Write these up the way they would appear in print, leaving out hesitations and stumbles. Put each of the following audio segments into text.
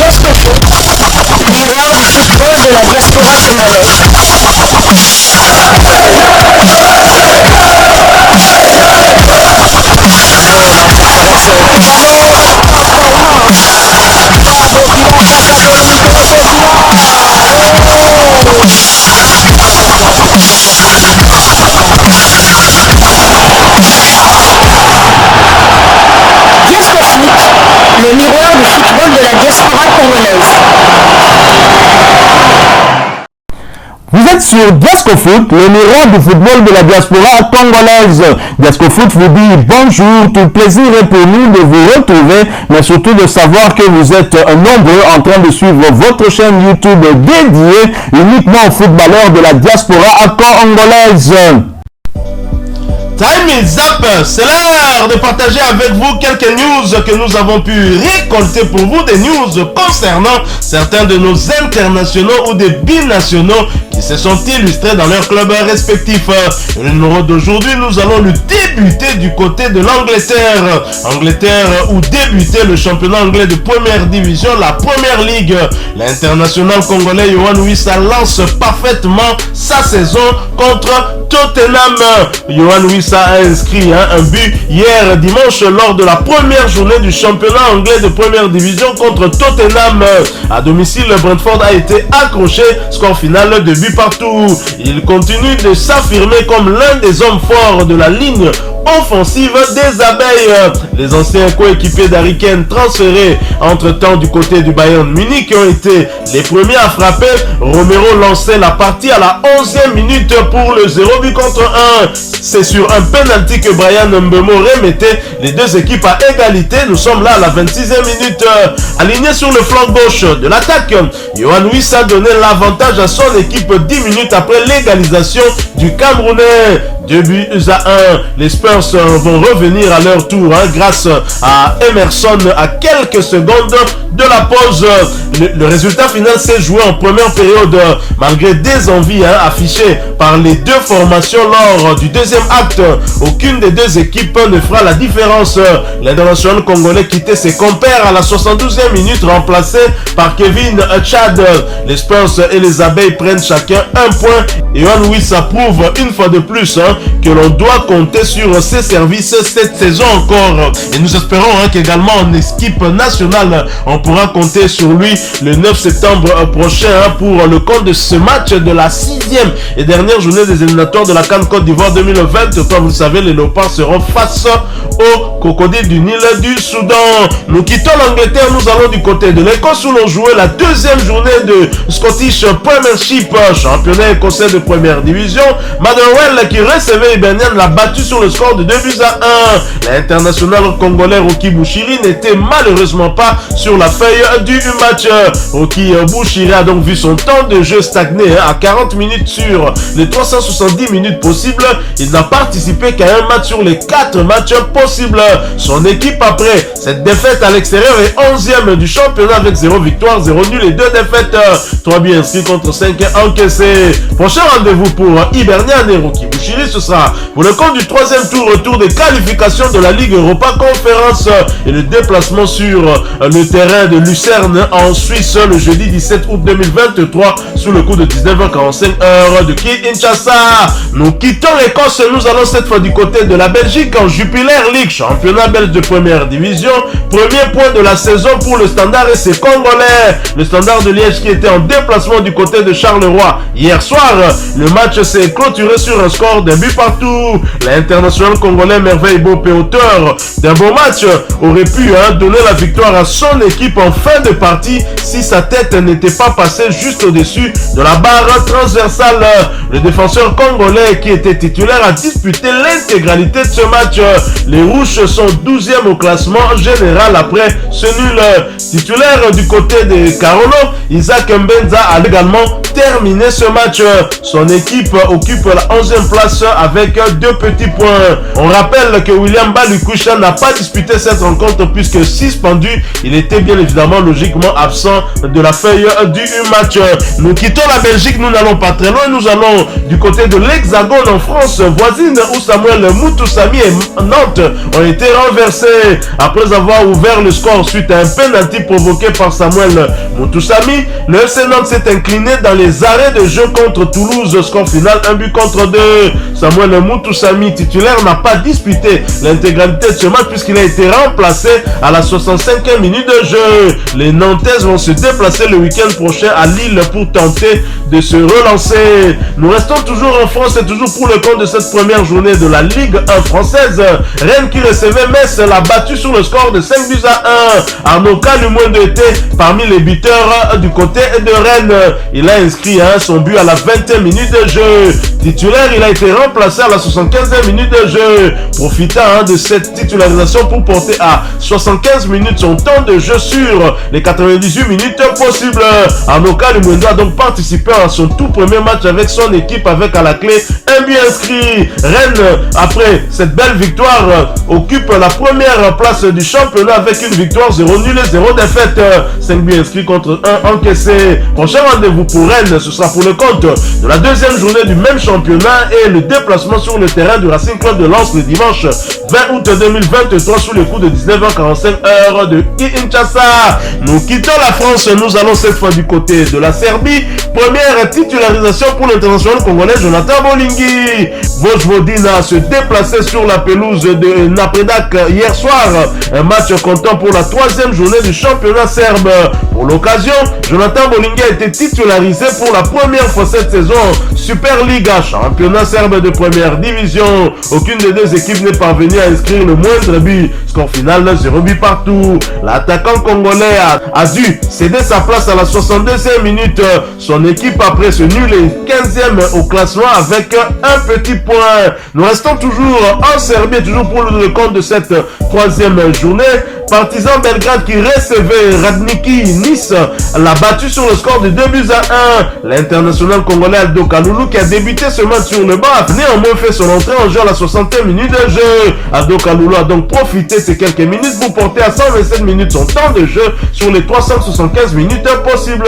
Diasco Foot, miroir du football de la diaspora congolaise. Diasco Foot, le miroir du football de la diaspora congolaise. Vous êtes sur Diasco Foot, le miroir du football de la diaspora congolaise. Diasco Foot vous dit bonjour, tout plaisir est pour nous de vous retrouver, mais surtout de savoir que vous êtes nombreux en train de suivre votre chaîne YouTube dédiée uniquement aux footballeurs de la diaspora congolaise. Time is up, c'est l'heure de partager avec vous quelques news que nous avons pu récolter pour vous, des news concernant certains de nos internationaux ou des binationaux qui se sont illustrés dans leurs clubs respectifs. Le numéro d'aujourd'hui, nous allons le débuter du côté de l'Angleterre. Angleterre où débutait le championnat anglais de première division, la première ligue. L'international congolais Yohan Wissa lance parfaitement sa saison contre Tottenham. Yohan Wissa a inscrit un but hier dimanche lors de la première journée du championnat anglais de première division contre Tottenham. À domicile, Brentford a été accroché, score final de but partout. Il continue de s'affirmer comme l'un des hommes forts de la ligne offensive des abeilles. Les anciens coéquipiers d'Harry Kane transférés entre-temps du côté du Bayern Munich qui ont été les premiers à frapper. Romero lançait la partie à la 11e minute pour le 0 but contre 1. C'est sur un penalty que Brian Mbeumo remettait les deux équipes à égalité. Nous sommes là à la 26e minute. Aligné sur le flanc gauche de l'attaque, Yohan Wissa donnait l'avantage à son équipe 10 minutes après l'égalisation du Camerounais. 2 buts à 1. Les Spurs vont revenir à leur tour grâce à Emerson à quelques secondes de la pause. Le résultat final s'est joué en première période malgré des envies affichées par les deux formations lors du deuxième acte. Aucune des deux équipes ne fera la différence. L'international congolais quittait ses compères à la 72e minute remplacé par Kevin Tchad. Les Spurs et les abeilles prennent chacun un point. Et Yohan Wissa prouve une fois de plus que l'on doit compter sur ses services cette saison encore. Et nous espérons qu'également en équipe nationale, on pourra compter sur lui le 9 septembre prochain pour le compte de ce match de la 6e et dernière journée des éliminatoires de la CAN Côte d'Ivoire 2020. Comme vous le savez, les Léopards seront face aux crocodiles du Nil du Soudan. Nous quittons l'Angleterre, nous allons du côté de l'Écosse où l'on jouait la deuxième journée de Scottish Premiership, championnat écossais de première division. Motherwell qui recevait Hibernian l'a battu sur le score de 2 buts à 1. L'international congolais Rocky Bouchiri n'était malheureusement pas sur la feuille du match. Rocky Bouchiri a donc vu son temps de jeu stagner à 40 minutes sur les 370 minutes possibles. Il n'a participé qu'à un match sur les 4 matchs possibles. Son équipe, après cette défaite à l'extérieur, est 11e du championnat avec 0 victoire, 0 nul et 2 défaites. 3 buts inscrits contre 5 encaissés. Prochain rendez-vous pour Hibernian et Rocky Bouchiri, ce sera pour le compte du 3e tour, retour des qualifications de la Ligue Europa Conférence et le déplacement sur le terrain de Lucerne en Suisse le jeudi 17 août 2023 sous le coup de 19h45 heure de Kinshasa. Nous quittons l'Écosse, nous allons cette fois du côté de la Belgique en Jupiler League, championnat belge de première division. Premier point de la saison pour le Standard et ses Congolais. Le Standard de Liège qui était en déplacement du côté de Charleroi hier soir. Le match s'est clôturé sur un score d'un but partout. L'international congolais Merveille Bopé, auteur d'un beau match, aurait pu donner la victoire à son équipe en fin de partie si sa tête n'était pas passée juste au-dessus de la barre transversale. Le défenseur congolais qui était titulaire a disputé l'intégralité de ce match. Les Rouges sont 12e au classement général après ce nul. Titulaire du côté de Carolo, Isaac Mbenza a également terminer ce match. Son équipe occupe la 11e place avec 2 petits points. On rappelle que William Balukusha n'a pas disputé cette rencontre puisque suspendu, il était bien évidemment logiquement absent de la feuille du match. Nous quittons la Belgique, nous n'allons pas très loin, nous allons du côté de l'Hexagone en France voisine où Samuel Moutoussamy et Nantes ont été renversés après avoir ouvert le score suite à un penalty provoqué par Samuel Moutoussamy. Le FC Nantes s'est incliné dans les arrêts de jeu contre Toulouse, score final 1-2. Samuel Moutoussamy, titulaire, n'a pas disputé l'intégralité de ce match puisqu'il a été remplacé à la 65e minute de jeu. Les Nantaises vont se déplacer le week-end prochain à Lille pour tenter de se relancer. Nous restons toujours en France et toujours pour le compte de cette première journée de la Ligue 1 française. Rennes qui recevait Metz l'a battu sur le score de 5-1. Arnaud Kalumwendo était parmi les buteurs du côté de Rennes. Il a inscrit son but à la 20e minute de jeu. Titulaire, il a été remplacé à la 75e minute de jeu. Profitant de cette titularisation pour porter à 75 minutes son temps de jeu sur les 98 minutes possibles. Arnaud Kalumwendo a donc participé à son tout premier match avec son équipe avec à la clé un but inscrit. Rennes, après cette belle victoire, occupe la première place du championnat avec une victoire 0 nul et 0 défaite. 5 buts inscrits contre 1 encaissé. Prochain rendez-vous pour Rennes, ce sera pour le compte de la deuxième journée du même championnat et le déplacement sur le terrain du Racing Club de Lens le dimanche 20 août 2023 sous les coups de 19h45 heure de Kinshasa. Nous quittons la France, nous allons cette fois du côté de la Serbie. Première titularisation pour l'international congolais Jonathan Bolingi. Vojvodina se déplaçait sur la pelouse de Napredak hier soir. Un match comptant pour la 3e journée du championnat serbe. Pour l'occasion, Jonathan Bolingi a été titularisé pour la première fois cette saison Super Liga, championnat serbe de première division. Aucune des deux équipes n'est parvenue à inscrire le moindre but. Score final 0 but partout. L'attaquant congolais a dû céder sa place à la 62e minute. Son équipe après ce nul est 15e au classement avec un petit point. Nous restons toujours en Serbie, toujours pour le compte de cette 3e journée. Partizan Belgrade qui recevait Radniki Nice l'a battu sur le score de 2-1. L'international congolais Aldo Kalulu qui a débuté ce match sur le banc a néanmoins fait son entrée en jeu à la 60e minute de jeu. Aldo Kalulu a donc profité de ces quelques minutes pour porter à 127 minutes son temps de jeu sur les 375 minutes possibles.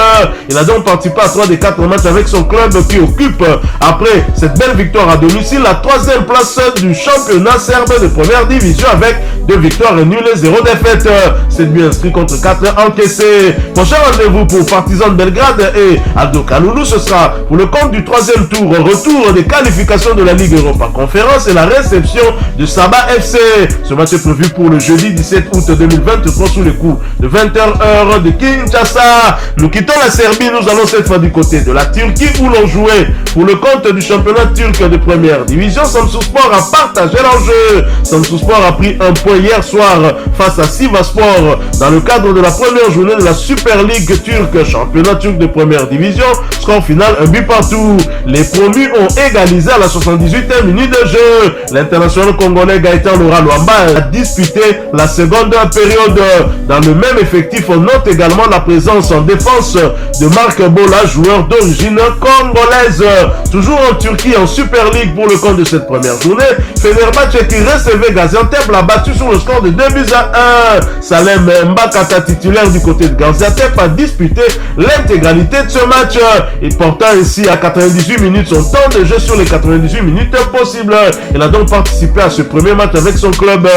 Il a donc participé à 3 des 4 matchs avec son club qui occupe, après cette belle victoire à domicile, la 3e place du championnat serbe de première division avec 2 victoires et nul et 0 défaite. 7 buts inscrits contre 4 encaissés. Prochain rendez-vous pour Partizan Belgrade et Aldo Kalulu, ce sera pour le compte du 3e tour, retour des qualifications de la Ligue Europa Conférence et la réception de Saba FC. Ce match est prévu pour le jeudi 17 août 2023 sous les coups de 20h heure de Kinshasa. Nous quittons la Serbie, nous allons cette fois du côté de la Turquie où l'on jouait pour le compte du championnat turc de première division. Samsunspor a partagé l'enjeu. Samsunspor a pris un point hier soir face à Sivasspor dans le cadre de la première journée de la Super League turque, championnat turc de première division. Score final 1 but partout. Les promus ont égalisé à la 78e minute de jeu. L'international congolais Gaëtan Laura Luamba a disputé la seconde période. Dans le même effectif, on note également la présence en défense de Marc Bola, joueur d'origine congolaise. Toujours en Turquie, en Super League pour le compte de cette première journée, Fenerbahçe qui recevait Gaziantep l'a battu sur le score de 2-1. Salem Mbakata, titulaire du côté de Gaziantep, a disputé l'intégralité de ce match. Il porta ainsi à 98 minutes son temps de jeu sur les 98 minutes possibles. Il a donc participé à ce premier match avec son club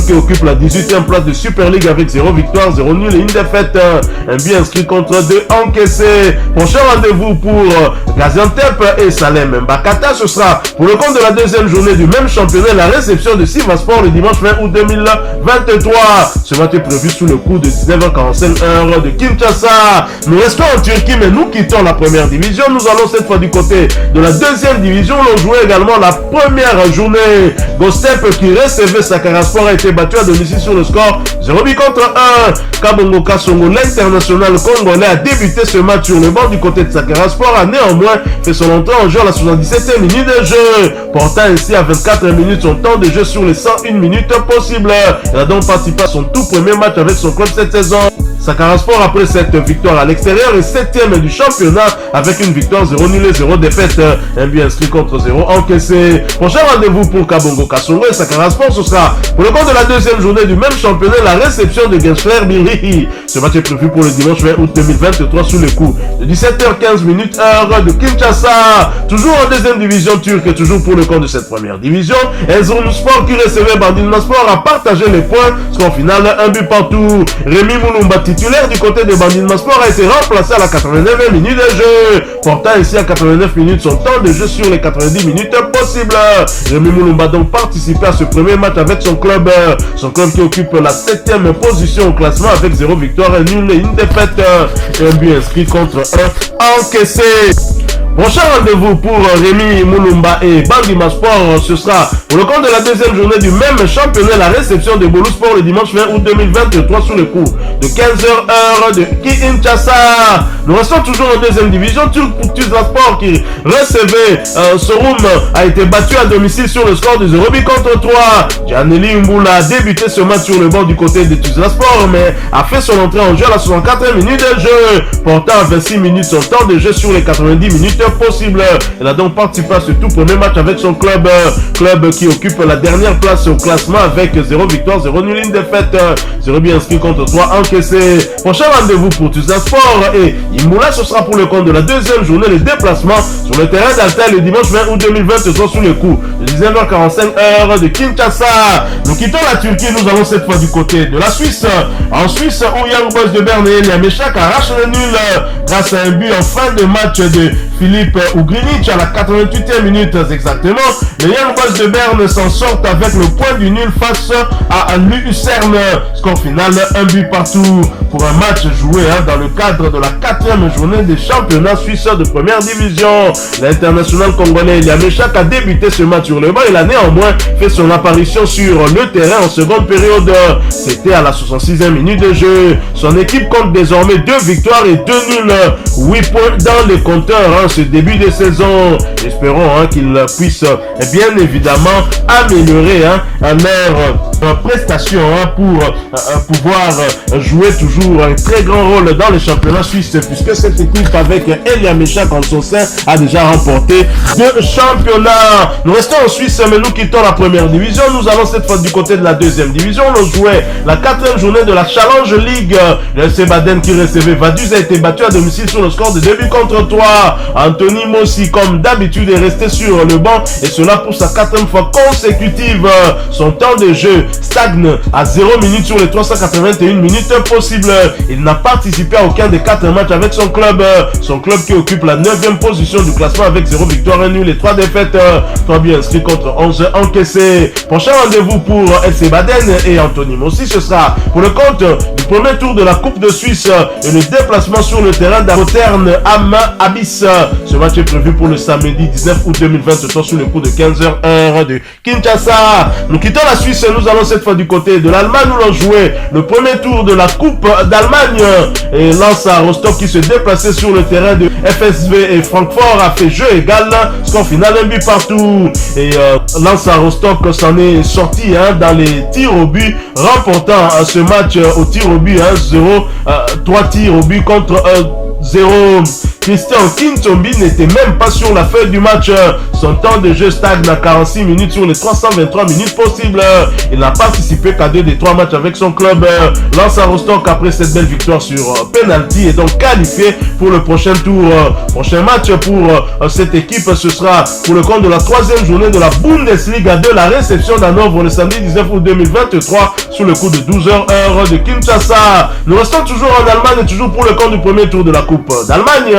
qui occupe la 18e place de Super League avec 0 victoire, 0 nul et 1 défaite. Un but inscrit contre 2 encaissés. Prochain rendez-vous pour Gaziantep et Salem Mbakata, ce sera pour le compte de la deuxième journée du même championnat, la réception de Sivasspor le dimanche 20 août 2023. Ce match est prévu sous le coup de 19h45 heure de Kinshasa. Nous restons en Turquie mais nous quittons la première division. Nous allons cette fois du côté de la deuxième division. L'on jouait également la première journée. Gostep qui recevait Sakaryaspor a été battu à domicile sur le score 0 but contre 1. Kabongo Kasongo, l'international congolais, a débuté ce match sur le banc du côté de Sakaryaspor, a néanmoins fait son entrée en jeu à la 77e minute de jeu, portant ainsi à 24 minutes son temps de jeu sur les 101 minutes possibles. Il a donc participé à son tout premier match avec son club cette saison. Sakara Sport après cette victoire à l'extérieur est 7e du championnat avec une victoire 0 nul et 0 défaite. Un but inscrit contre 0 encaissé. Prochain rendez-vous pour Kabongo Kasongo et Sakara Sport, ce sera pour le compte de la deuxième journée du même championnat, la réception de Gensler Biri. Ce match est prévu pour le dimanche 20 août 2023 sous les coups de 17h15 heure de Kinshasa. Toujours en deuxième division turque, toujours pour le compte de cette première division. Erzurumspor qui recevait Bandilma Sport a partagé les points. Score final, un but partout. Rémi Moulumba, titulaire du côté de Bandilma Sport, a été remplacé à la 89e minute de jeu, portant ici à 89 minutes son temps de jeu sur les 90 minutes possibles. Rémi Moulumba donc participé à ce premier match avec son club qui occupe la 7e position au classement avec 0 victoire, 1 nul et 1 défaite. Un but inscrit contre 1 encaissé. Prochain rendez-vous pour Rémi Moulumba et Bandilma Sport, ce sera pour le compte de la deuxième journée du même championnat, la réception de Bolu Sport le dimanche 20 août 2023 sous le coup de 15h heure de Kinshasa. Nous restons toujours en deuxième division. Tuzla Sport qui recevait Sorum a été battu à domicile sur le score de 0 but contre 3. Gianelli Mboula a débuté ce match sur le bord du côté de Tuzla Sport, mais a fait son entrée en jeu à la 64e minute de jeu, portant à 26 minutes son temps de jeu sur les 90 minutes possible. Il a donc participé à ce tout premier match avec son club qui occupe la dernière place au classement avec 0 victoire, 0 nul, 1 défaite, 0 but inscrit contre 3 encaissé. Prochain rendez-vous pour Tuzla Sport et Imoula, ce sera pour le compte de la deuxième journée, le déplacement sur le terrain d'Altaï le dimanche 20 août 2023 sous le coup de 19h45 heure de Kinshasa. Nous quittons la Turquie, nous allons cette fois du côté de la Suisse. En Suisse, où Young Boys de Berne et Niameshak arrachent le nul grâce à un but en fin de match de Philippe Ugrinic à la 88e minute exactement. Les Young Boys de Berne s'en sortent avec le point du nul face à Lucerne. Score final, un but partout pour un match joué dans le cadre de la 4e journée des championnats suisses de première division. L'international congolais Niameshak a débuté ce match sur le banc. Il a néanmoins fait son apparition sur le terrain en seconde période. C'était à la 66e minute de jeu. Son équipe compte désormais 2 victoires et 2 nuls. 8 points dans les compteurs ce début de saison. Espérons qu'il puisse bien évidemment améliorer leur prestation pour pouvoir jouer toujours un très grand rôle dans les championnats suisses, puisque cette équipe avec Niameshak en son sein a déjà remporté 2 championnats. Nous restons en Suisse, mais nous quittons la première division. Nous allons cette fois du côté de la deuxième division. On jouait la 4e journée de la Challenge League. Le FC Baden qui recevait Vaduz a été battu à domicile sur le score de 2 buts contre 3. Anthony Mossi, comme d'habitude, est resté sur le banc et cela pour sa 4e fois consécutive. Son temps de jeu stagne à 0 minutes sur les 381 minutes possibles. Il n'a participé à aucun des 4 matchs avec son club qui occupe la 9e position du classement avec 0 victoire, 1 nul et 3 défaites. 3 buts inscrits contre 11 encaissés. Prochain rendez-vous pour FC Baden et Anthony Mossi, ce sera pour le compte du premier tour de la Coupe de Suisse et le déplacement sur le terrain d'Aroterne Am Abyss. Ce match est prévu pour le samedi 19 août 2023 sous le coup de 15h heure de Kinshasa. Nous quittons la Suisse, nous allons cette fois du côté de l'Allemagne où l'on jouait le premier tour de la Coupe d'Allemagne. Et Lens à Rostock qui se déplaçait sur le terrain de FSV et Francfort a fait jeu égal. Score final, un but partout. Et Lens à Rostock s'en est sorti dans les tirs au but, remportant ce match au tir au but 0, 3 tirs au but contre 0. Christian Kintombi n'était même pas sur la feuille du match. Son temps de jeu stagne à 46 minutes sur les 323 minutes possibles. Il n'a participé qu'à 2 des 3 matchs avec son club. Lens à Rostock, après cette belle victoire sur penalty, est donc qualifié pour le prochain tour. Prochain match pour cette équipe, ce sera pour le compte de la 3e journée de la Bundesliga 2, la réception d'Hanovre le samedi 19 août 2023 sous le coup de 12h heure de Kinshasa. Nous restons toujours en Allemagne et toujours pour le compte du premier tour de la Coupe d'Allemagne.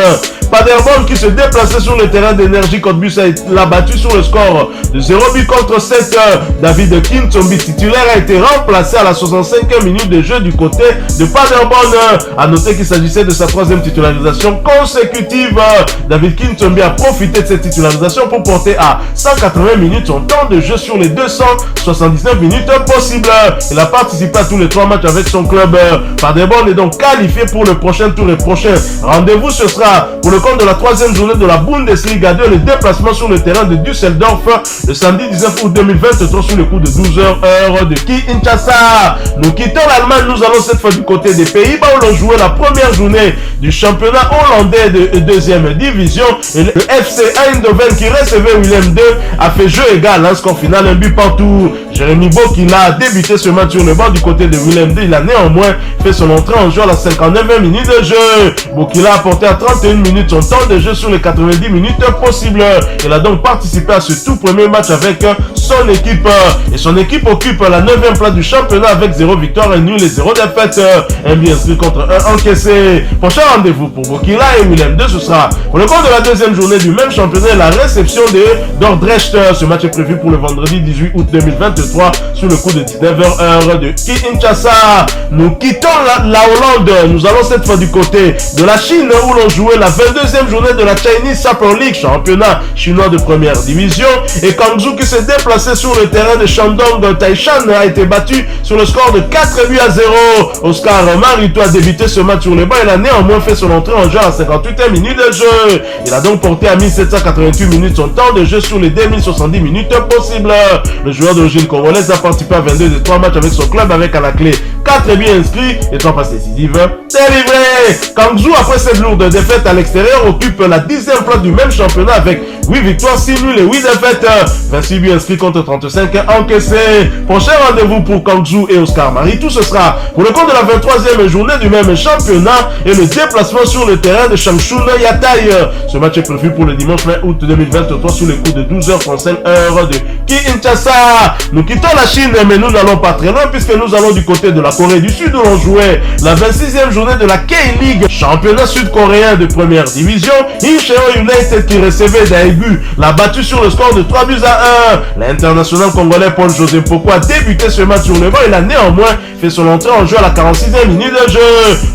Paderborn qui se déplaçait sur le terrain d'Énergie Cottbus l'a battu sur le score de 0 but contre 7. David Kintombi, titulaire, a été remplacé à la 65e minute de jeu du côté de Paderborn. A noter qu'il s'agissait de sa 3e titularisation consécutive. David Kintombi a profité de cette titularisation pour porter à 180 minutes son temps de jeu sur les 279 minutes possibles. Il a participé à tous les 3 matchs avec son club. Paderborn est donc qualifié pour le prochain tour et prochain rendez-vous. Ce sera pour le le compte de la troisième journée de la Bundesliga 2, le déplacement sur le terrain de Düsseldorf le samedi 19 août 2023 sur le coup de 12h heure de Kinshasa. Nous quittons l'Allemagne, nous allons cette fois du côté des Pays-Bas où l'on jouait la première journée du championnat hollandais de deuxième division. Et le FC Eindhoven qui recevait Willem II a fait jeu égal, un score final, un but partout. Jérémy Bokila a débuté ce match sur le banc du côté de Willem II. Il a néanmoins fait son entrée en jeu à la 59e minute de jeu. Bokila a porté à 31 minutes son temps de jeu sur les 90 minutes possibles. Il a donc participé à ce tout premier match avec son équipe. Et son équipe occupe la 9e place du championnat avec 0 victoire, 1 nul et 0 défaite. Un but inscrit contre 1 encaissé. Prochain rendez-vous pour Bokila et Willem II, ce sera pour le compte de la deuxième journée du même championnat, la réception de Dordrecht. Ce match est prévu pour le vendredi 18 août 2023 sur le coup de 19h heure de Kinshasa. Nous quittons la Hollande. Nous allons cette fois du côté de la Chine où l'on jouait la 22e journée de la Chinese Super League, championnat chinois de première division. Et Guangzhou qui s'est déplacé sur le terrain de Shandong Taishan a été battu sur le score de 4 buts à 0. Oscar Marito a débuté ce match sur le banc. Il a néanmoins fait son entrée en jeu à la 58e minute de jeu. Il a donc porté à 1788 minutes son temps de jeu sur les 2070 minutes possibles. Le joueur d'origine congolaise a participé à 22 des 3 matchs avec son club avec à la clé 4 buts inscrits et 3 passes décisives délivrées. Guangzhou, après cette lourde défaite à l'extérieur, occupe la 10e place du même championnat avec 8 victoires, 6 nuls et 8 défaites. 26 buts inscrits contre 35 encaissés. Prochain rendez-vous pour Guangzhou et Oscar Maritou, ce sera pour le compte de la 23e journée du même championnat et le déplacement sur le terrain de Changshu Yatai. Ce match est prévu pour le dimanche 20 août 2023 sous les coups de 12h35 heure de Kinshasa. Nous quittons la Chine, mais nous n'allons pas très loin puisque nous allons du côté de la Corée du Sud où l'on jouait la 26e journée de la K-League, championnat sud-coréen de première division. Incheon United qui recevait Daegu l'a battu sur le score de 3 buts à 1. L'international congolais Paul José Poko a débuté ce match sur le banc. Il a néanmoins fait son entrée en jeu à la 46e minute de jeu.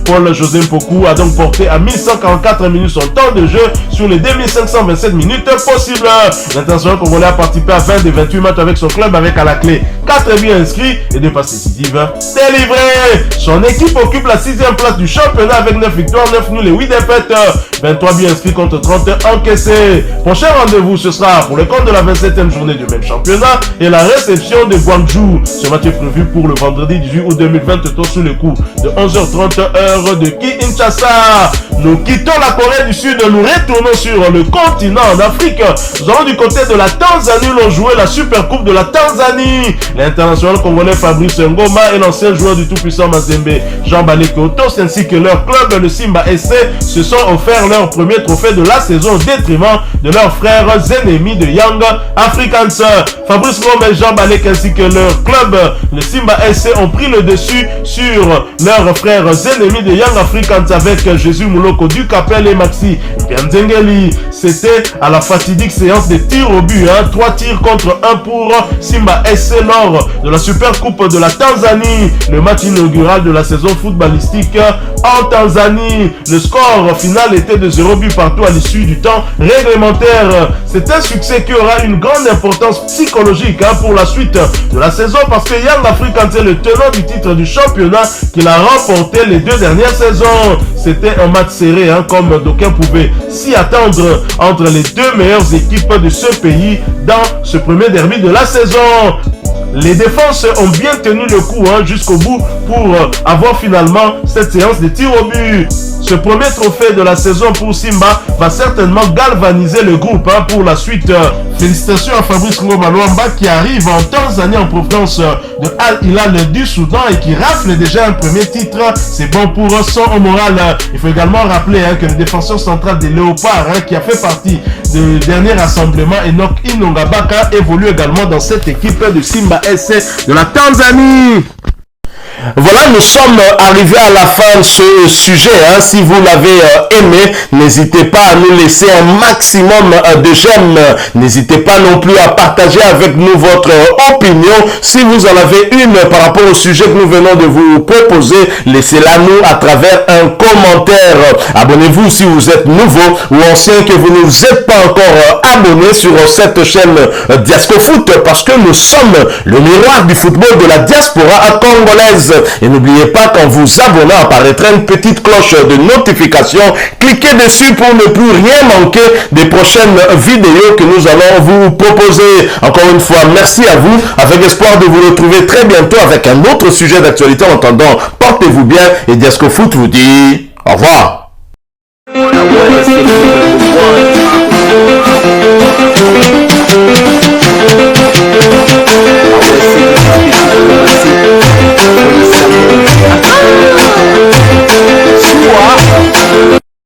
Paul José Poko a donc porté à 1144 minutes son temps de jeu sur les 2527 minutes possibles. L'international congolais a participé à 20 des 28 matchs avec son club avec à la clé 4 buts inscrits et 2 passes décisives délivrées. Son équipe occupe la 6e place du championnat avec 9 victoires, 9 nuls et 8 défaites. 23 buts inscrits contre 30 encaissés. Prochain rendez-vous, ce sera pour le compte de la 27e journée du même championnat et la réception de Guangzhou. Ce match est prévu pour le vendredi 18 août 2023 sous le coup de 11h30 heure de Kinshasa. Nous quittons la Corée du Sud, nous retournons sur le continent en Afrique. Nous allons du côté de la Tanzanie où l'on jouait la Super Coupe de la Tanzanie. L'international congolais Fabrice Ngoma et l'ancien joueur du tout-puissant Mazembe Jean Baleke Otos ainsi que leur club le Simba SC se sont offerts leur premier trophée de la saison au détriment de leurs frères ennemis de Young Africans. Fabrice Ngoma et Jean Baleke ainsi que leur club le Simba SC ont pris le dessus sur leurs frères ennemis de Young Africans avec Jésus Mouloko du Capel et Maxi Bianzengeli. C'était à la fatidique séance de tirs au but, 3 tirs contre 1 pour Simba SC lors de la Super Coupe de la Tanzanie, le match inaugural de la saison footballistique en Tanzanie. Le score final était de 0 but partout à l'issue du temps réglementaire. C'est un succès qui aura une grande importance psychologique pour la suite de la saison parce que Young Africans est le tenant du titre du championnat qu'il a remporté les 2 dernières saisons. C'était un match serré comme d'aucuns pouvaient s'y attendre entre les 2 meilleures équipes de ce pays dans ce premier derby de la saison. Les défenses ont bien tenu le coup jusqu'au bout pour avoir finalement cette séance de tir au but. Ce premier trophée de la saison pour Simba va certainement galvaniser le groupe pour la suite. Félicitations à Fabrice Ngoma Luamba qui arrive en Tanzanie en provenance de Al Hilal du Soudan et qui rafle déjà un premier titre. C'est bon pour son moral. Il faut également rappeler que le défenseur central des Léopards qui a fait partie du dernier rassemblement, Enoch Inongabaka, évolue également dans cette équipe de Simba SC de la Tanzanie. Voilà, nous sommes arrivés à la fin de ce sujet. Si vous l'avez aimé, n'hésitez pas à nous laisser un maximum de j'aime. N'hésitez pas non plus à partager avec nous votre opinion. Si vous en avez une par rapport au sujet que nous venons de vous proposer, laissez-la nous à travers un commentaire. Abonnez-vous si vous êtes nouveau ou ancien que vous ne vous êtes pas encore abonné sur cette chaîne Diasco Foot parce que nous sommes le miroir du football de la diaspora congolaise. Et n'oubliez pas qu'en vous abonnant apparaîtra une petite cloche de notification. Cliquez dessus pour ne plus rien manquer des prochaines vidéos que nous allons vous proposer. Encore une fois, merci à vous, avec espoir de vous retrouver très bientôt avec un autre sujet d'actualité. En attendant, portez-vous bien et Diasco Foot vous dit au revoir.